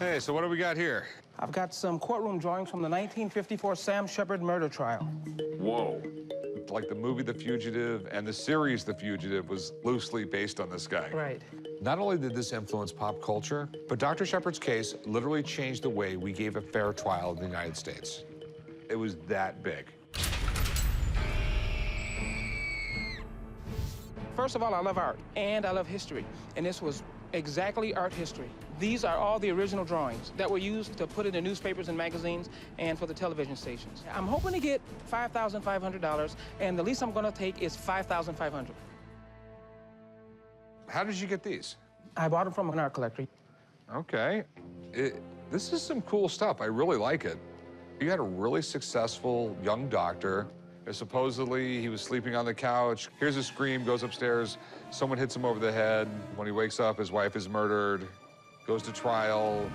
Hey, so what do we got here? I've got some courtroom drawings from the 1954 Sam Shepard murder trial. Whoa. Like the movie The Fugitive and the series The Fugitive was loosely based on this guy. Right. Not only did this influence pop culture, but Dr. Shepard's case literally changed the way we gave a fair trial in the United States. It was that big. First of all, I love art, and I love history, and this was exactly art history. These are all the original drawings that were used to put in the newspapers and magazines and for the television stations. I'm hoping to get $5,500, and the least I'm gonna take is $5,500. How did you get these? I bought them from an art collector. Okay. This is some cool stuff. I really like it. You had a really successful young doctor. Supposedly, he was sleeping on the couch. Hears a scream, goes upstairs. Someone hits him over the head. When he wakes up, his wife is murdered. Goes to trial,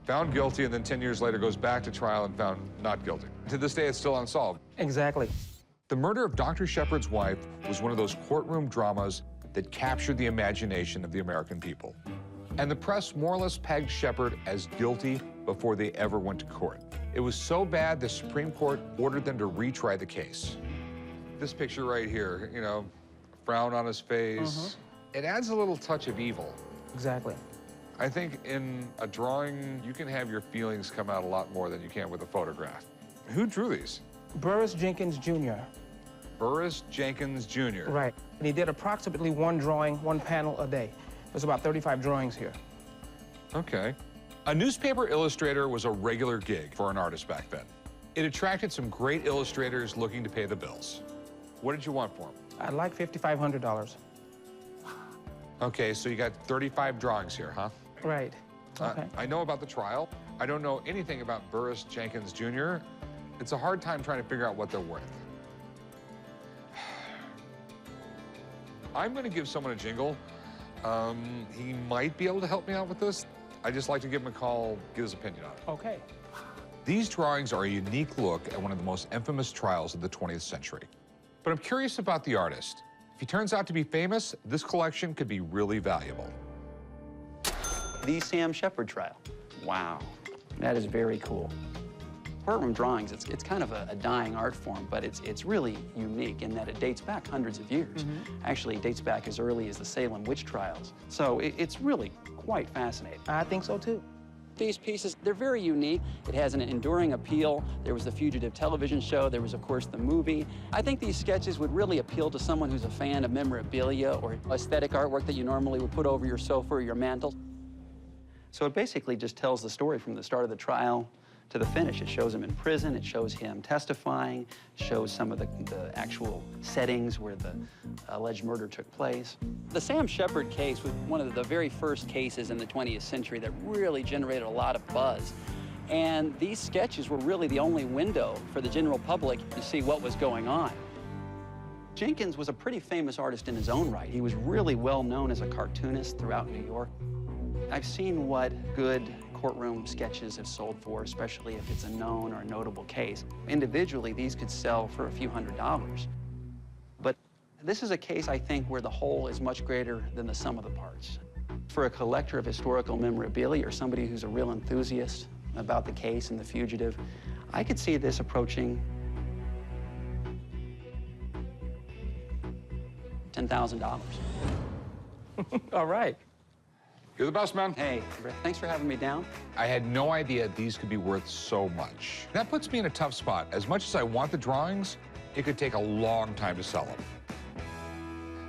found guilty, and then 10 years later goes back to trial and found not guilty. To this day, it's still unsolved. Exactly. The murder of Dr. Shepard's wife was one of those courtroom dramas that captured the imagination of the American people. And the press more or less pegged Shepard as guilty before they ever went to court. It was so bad, the Supreme Court ordered them to retry the case. This picture right here, you know, frown on his face. It adds a little touch of evil. Exactly. I think in a drawing, you can have your feelings come out a lot more than you can with a photograph. Who drew these? Burris Jenkins, Jr. Burris Jenkins, Jr. Right. And he did approximately one drawing, one panel a day. There's about 35 drawings here. Okay. A newspaper illustrator was a regular gig for an artist back then. It attracted some great illustrators looking to pay the bills. What did you want for them? I'd like $5,500. Okay, so you got 35 drawings here, huh? Right. Okay. I know about the trial. I don't know anything about Burris Jenkins, Jr. It's a hard time trying to figure out what they're worth. I'm going to give someone a jingle. He might be able to help me out with this. I just like to give him a call, get his opinion on it. Okay. These drawings are a unique look at one of the most infamous trials of the 20th century. But I'm curious about the artist. If he turns out to be famous, this collection could be really valuable. The Sam Shepard trial. Wow, that is very cool. Courtroom drawings, it's kind of a dying art form, but it's really unique in that it dates back hundreds of years. Actually, it dates back as early as the Salem witch trials. So it's really quite fascinating. I think so, too. These pieces, they're very unique. It has an enduring appeal. There was the Fugitive television show. There was, of course, the movie. I think these sketches would really appeal to someone who's a fan of memorabilia or aesthetic artwork that you normally would put over your sofa or your mantle. So it basically just tells the story from the start of the trial to the finish. It shows him in prison, it shows him testifying, it shows some of the actual settings where the alleged murder took place. The Sam Shepard case was one of the very first cases in the 20th century that really generated a lot of buzz. And these sketches were really the only window for the general public to see what was going on. Jenkins was a pretty famous artist in his own right. He was really well known as a cartoonist throughout New York. I've seen what good courtroom sketches have sold for, especially if it's a known or notable case. Individually, these could sell for a few $100s. But this is a case, I think, where the whole is much greater than the sum of the parts. For a collector of historical memorabilia or somebody who's a real enthusiast about the case and the fugitive, I could see this approaching $10,000. All right. You're the best, man. Hey, Rick, thanks for having me down. I had no idea these could be worth so much. That puts me in a tough spot. As much as I want the drawings, it could take a long time to sell them.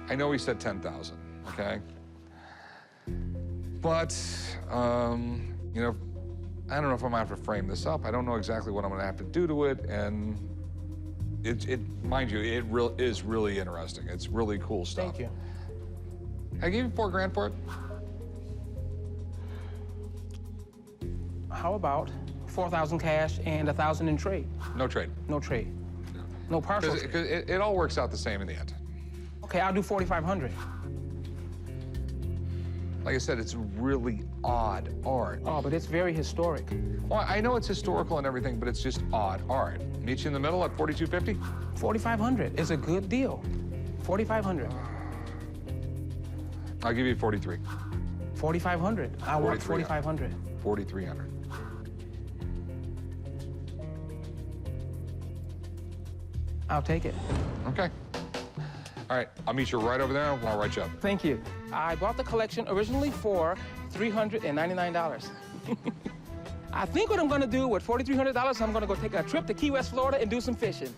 I know he said 10,000, okay? But, you know, I don't know if I'm gonna have to frame this up. I don't know exactly what I'm gonna have to do to it, and mind you, it is really interesting. It's really cool stuff. Thank you. I gave you $4 grand for it. How about 4,000 cash and 1,000 in trade? No trade. No trade. No partial. Because it all works out the same in the end. Okay, I'll do 4,500. Like I said, it's really odd art. Oh, but it's very historic. Well, I know it's historical and everything, but it's just odd art. Meet you in the middle at $4,250? 4,500 is a good deal. 4,500. I'll give you 43. 4,500. I want 4,500. $4,300. I'll take it. Okay. All right, I'll meet you right over there. I'll write you up. Thank you. I bought the collection originally for $399. I think what I'm gonna do with $4,300, I'm gonna go take a trip to Key West, Florida and do some fishing.